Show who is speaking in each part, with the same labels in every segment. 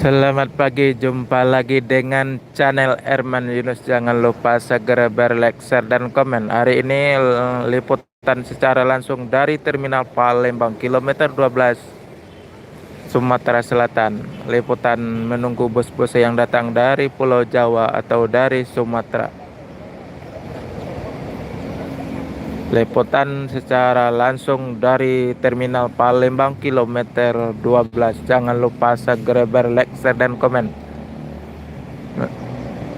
Speaker 1: Selamat pagi, jumpa lagi dengan channel Erman Yunus. Jangan lupa segera like, share, dan komen. Hari ini liputan secara langsung dari Terminal Palembang, kilometer 12, Sumatera Selatan. Liputan menunggu bus-bus yang datang dari Pulau Jawa atau dari Sumatera. Liputan secara langsung dari Terminal Palembang, kilometer 12. Jangan lupa segera like, share, dan komen.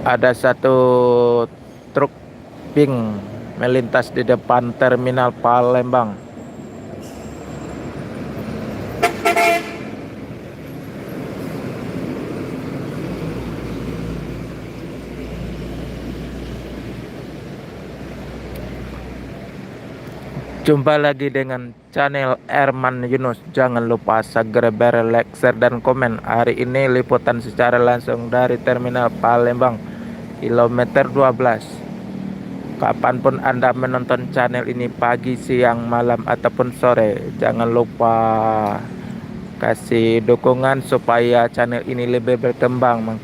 Speaker 1: Ada satu truk pink melintas di depan Terminal Palembang. Jumpa lagi dengan channel Erman Yunus. Jangan lupa segera like, share, dan komen. Hari ini liputan secara langsung dari Terminal Palembang, kilometer 12. Kapanpun Anda menonton channel ini, pagi, siang, malam, ataupun sore, jangan lupa kasih dukungan supaya channel ini lebih berkembang,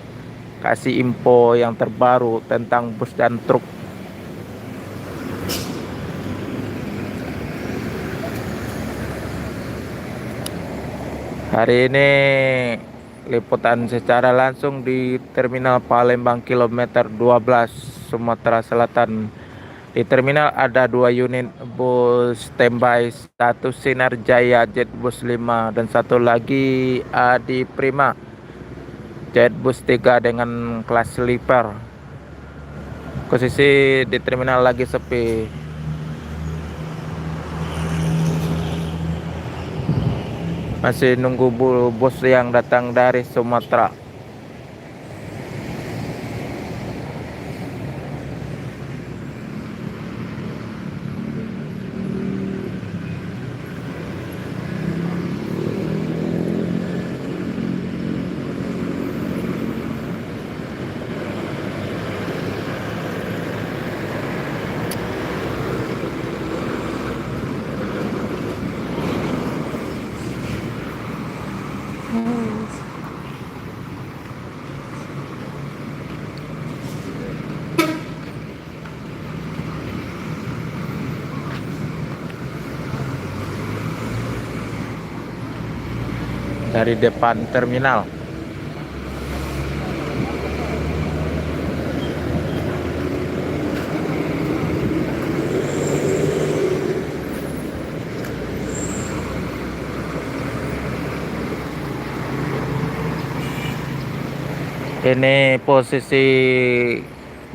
Speaker 1: kasih info yang terbaru tentang bus dan truk. Hari ini liputan secara langsung di Terminal Palembang, kilometer 12, Sumatera Selatan. Di terminal ada 2 unit bus standby, satu Sinar Jaya Jetbus 5 dan satu lagi Adi Prima Jetbus 3 dengan kelas sleeper. Posisi di terminal lagi sepi. Masih nunggu bus yang datang dari Sumatera. Dari depan terminal. Ini posisi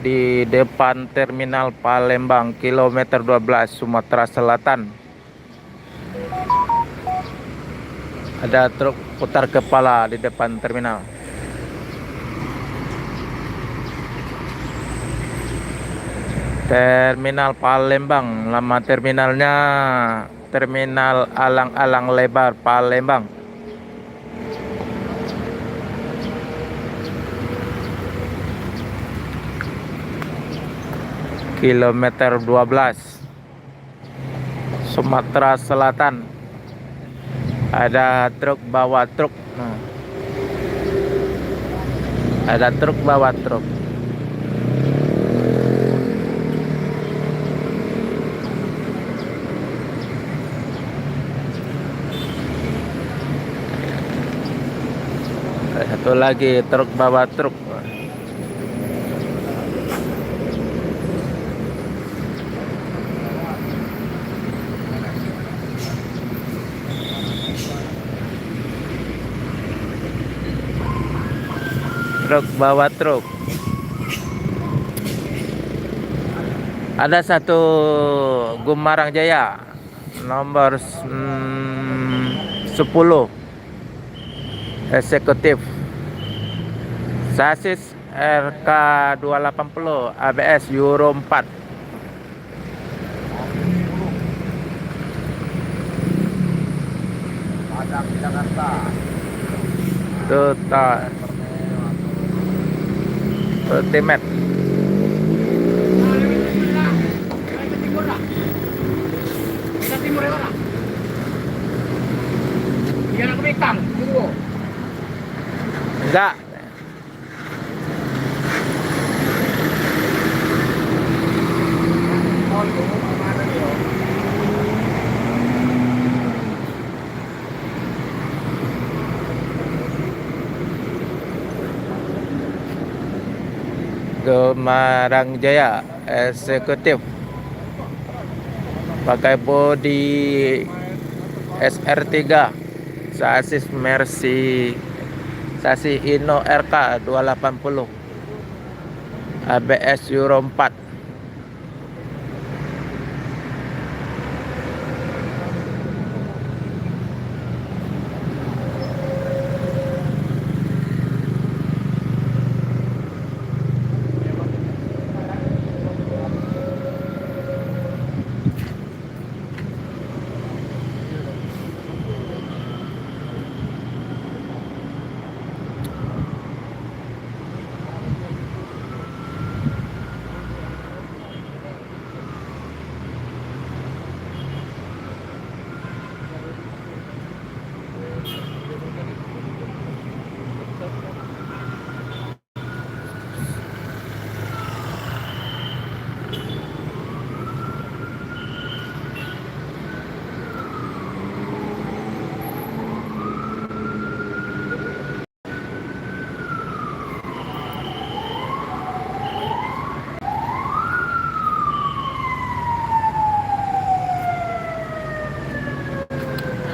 Speaker 1: di depan Terminal Palembang, kilometer 12, Sumatera Selatan. Ada truk putar kepala di depan terminal. Terminal Palembang, nama terminalnya Terminal Alang-Alang Lebar Palembang. Kilometer 12, Sumatera Selatan. Ada truk bawa truk. Ada truk bawa truk. Satu lagi truk bawa truk. Truk bawa truk. Ada satu Gumarang Jaya nomor 10 eksekutif, sasis RK280 ABS Euro 4.
Speaker 2: Padang Jakarta.
Speaker 1: Total Ultimate.
Speaker 2: Timur ya, Iya, aku Bekang.
Speaker 1: Enggak.
Speaker 2: Mohon tunggu kemana nih, Om?
Speaker 1: Gemarang Jaya Eksekutif pakai bodi SR3 sasis Mercy sasis Inno RK 280 ABS Euro 4.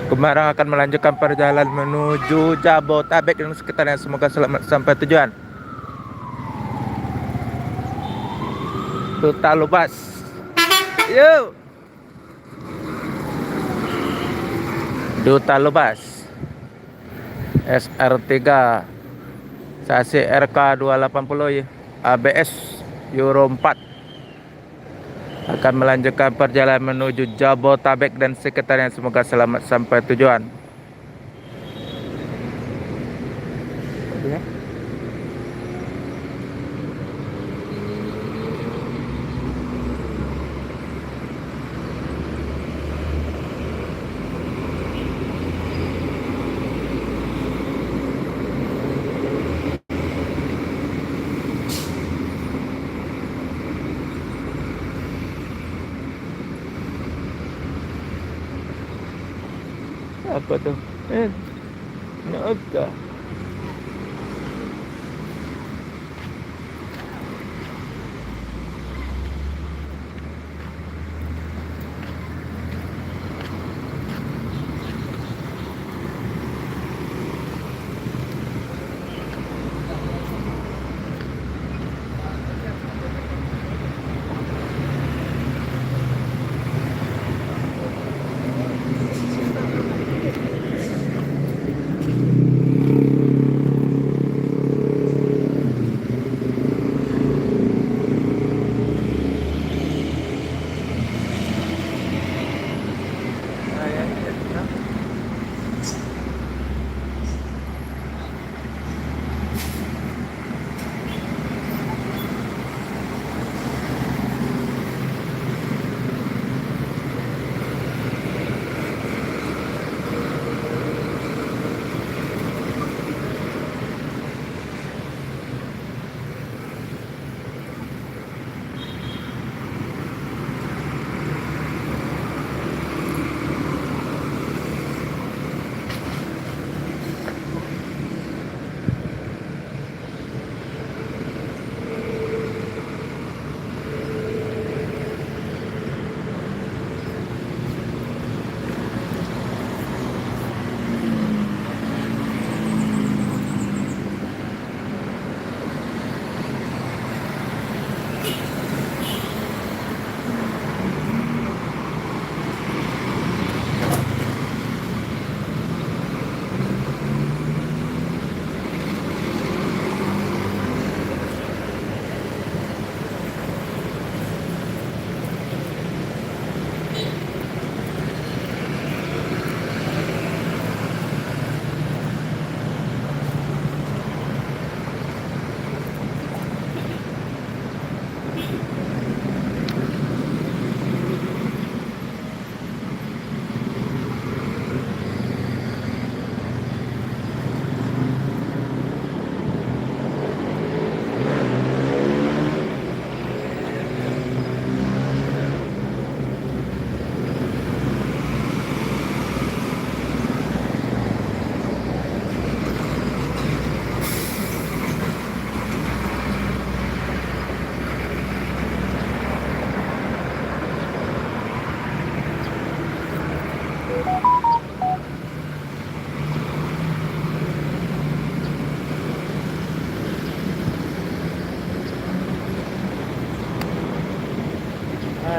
Speaker 1: Gemarang akan melanjutkan perjalanan menuju Jabotabek dan sekitarnya. Semoga selamat sampai tujuan. Duta Lubas. Yuk. Duta Lubas. SR3 sasis RK 280 ya. ABS Euro 4 akan melanjutkan perjalanan menuju Jabotabek dan sekitarnya. Semoga selamat sampai tujuan. Ya. Apa tuh? Naga.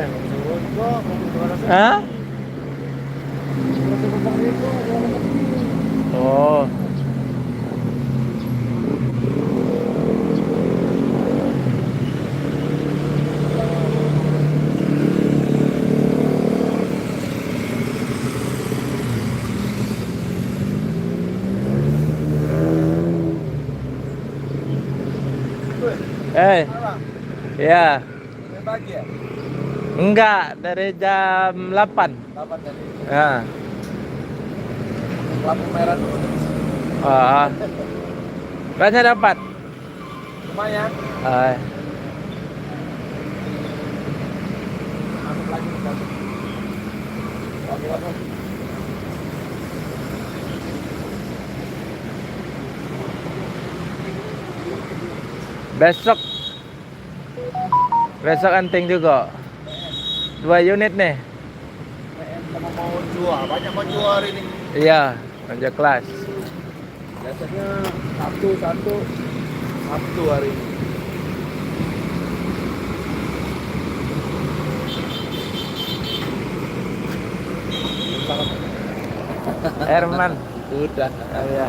Speaker 2: turun kok, mau 200
Speaker 1: Hah?
Speaker 2: ribu, 200 ribu.
Speaker 1: Oh. Eh, ya.
Speaker 2: Ini pagi ya?
Speaker 1: Enggak, dari jam 8.
Speaker 2: 8 tadi.
Speaker 1: Ya.
Speaker 2: Lampu merah dulu.
Speaker 1: Ah. Banyak dapat.
Speaker 2: Lumayan.
Speaker 1: Ah.
Speaker 2: Masuk lagi ke dalam. Oke, oke.
Speaker 1: Besok besok anting juga. 2 unit nih.
Speaker 2: PM sama mau jual, banyak mau jual hari ini.
Speaker 1: Iya, kerja kelas.
Speaker 2: Biasanya Sabtu hari ini.
Speaker 1: Herman.
Speaker 2: Udah.
Speaker 1: Iya.